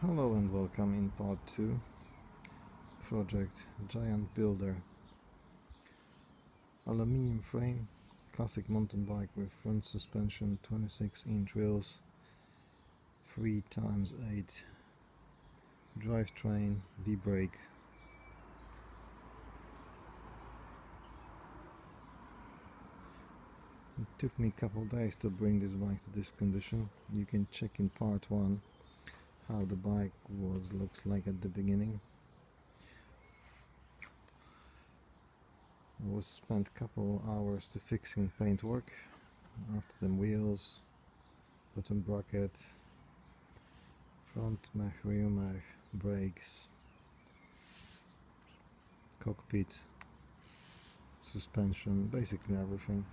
Hello and welcome in part 2 project Giant Builder. Aluminium frame, classic mountain bike with front suspension, 26-inch wheels, 3x8 drivetrain, V-brake. It took me a couple days to bring this bike to this condition. You can check in part 1 how the bike looks like at the beginning. I was spent a couple hours to fixing paintwork. After them, wheels, bottom bracket, front mech, rear mech, brakes, cockpit, suspension, basically everything.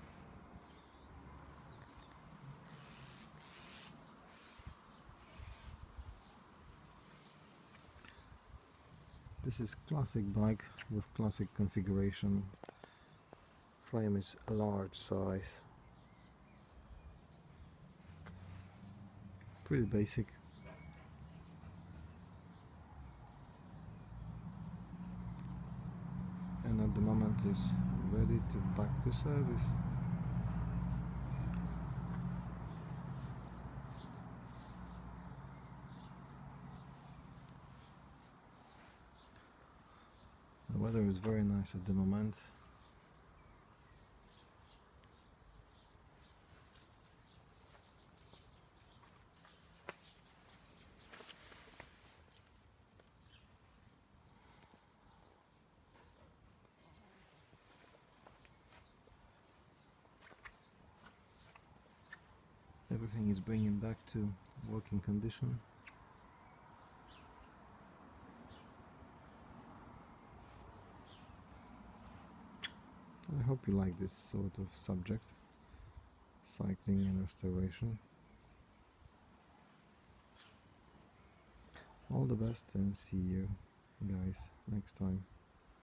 This is classic bike with classic configuration. Frame is a large size. Pretty basic. And at the moment is ready to back to service. The weather is very nice at the moment. Everything is bringing back to working condition. I hope you like this sort of subject, cycling and restoration. All the best and see you guys next time.